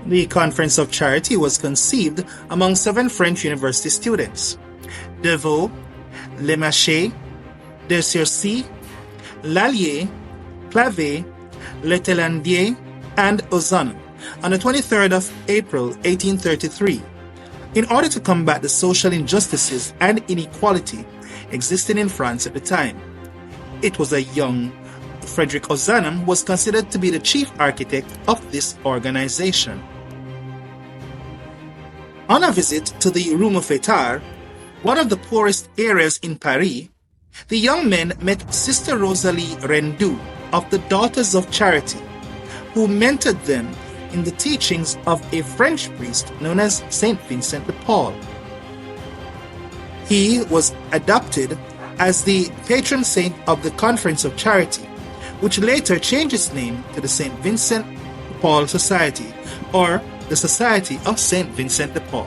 The Conference of Charity was conceived among 7 French university students: Deveau, Lemaché, de Circy, Lallier, Clavé, Letelandier, and Ozanam on the 23rd of April 1833, in order to combat the social injustices and inequality existing in France at the time. It was a young Frederick Ozanam was considered to be the chief architect of this organization. On a visit to the Rue Mouffetard, one of the poorest areas in Paris, the young men met Sister Rosalie Rendu of the Daughters of Charity, who mentored them in the teachings of a French priest known as Saint Vincent de Paul. He was adopted as the patron saint of the Conference of Charity, which later changed its name to the Saint Vincent de Paul Society, or the Society of Saint Vincent de Paul.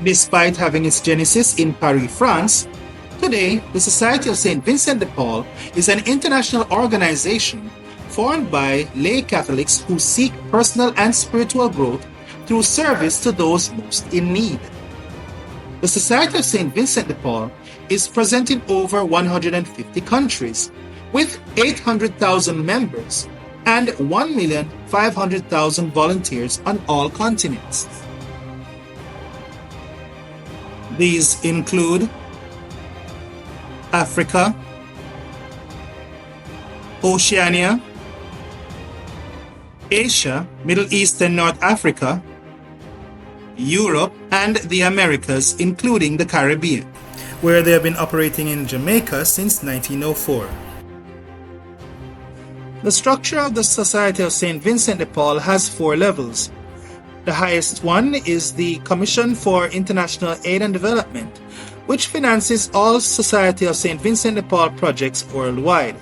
Despite having its genesis in Paris, France, today the Society of Saint Vincent de Paul is an international organization formed by lay Catholics who seek personal and spiritual growth through service to those most in need. The Society of Saint Vincent de Paul is present in over 150 countries, with 800,000 members and 1,500,000 volunteers on all continents. These include Africa, Oceania, Asia, Middle East and North Africa, Europe, and the Americas, including the Caribbean, where they have been operating in Jamaica since 1904. The structure of the Society of St. Vincent de Paul has 4 levels. The highest one is the Commission for International Aid and Development, which finances all Society of St. Vincent de Paul projects worldwide.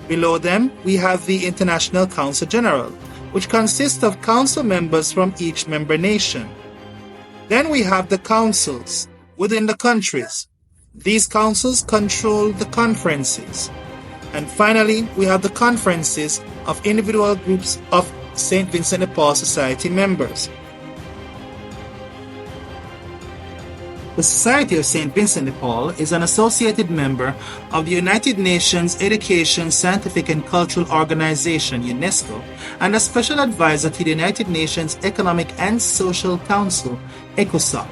Below them, we have the International Council General, which consists of council members from each member nation. Then we have the councils within the countries. These councils control the conferences. And finally, we have the conferences of individual groups of St. Vincent de Paul Society members. The Society of St. Vincent de Paul is an associated member of the United Nations Education, Scientific and Cultural Organization, UNESCO, and a special advisor to the United Nations Economic and Social Council, ECOSOC.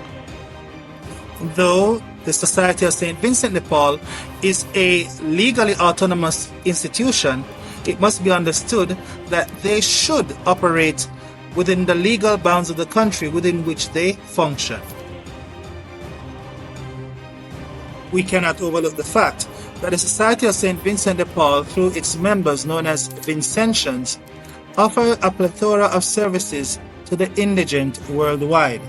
Though the Society of St. Vincent de Paul is a legally autonomous institution, it must be understood that they should operate within the legal bounds of the country within which they function. We cannot overlook the fact that the Society of St. Vincent de Paul, through its members known as Vincentians, offer a plethora of services to the indigent worldwide,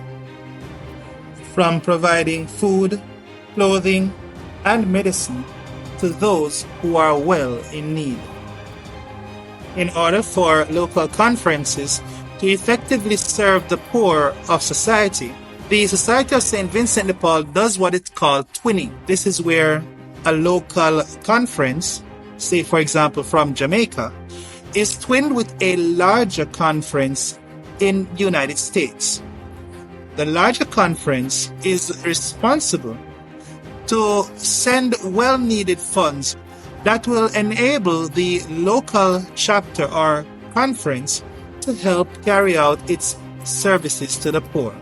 from providing food, clothing, and medicine to those who are well in need. In order for local conferences to effectively serve the poor of society, the Society of St. Vincent de Paul does what it's called twinning. This is where a local conference, say for example from Jamaica, is twinned with a larger conference in the United States. The larger conference is responsible to send well-needed funds that will enable the local chapter or conference to help carry out its services to the poor.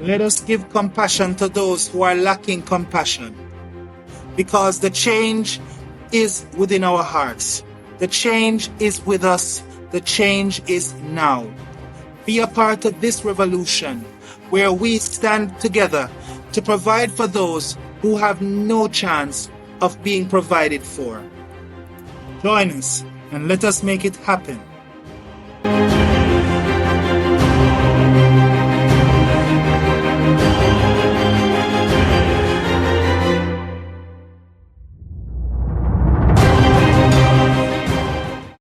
Let us give compassion to those who are lacking compassion, because the change is within our hearts. The change is with us. The change is now. Be a part of this revolution where we stand together to provide for those who have no chance of being provided for. Join us and let us make it happen.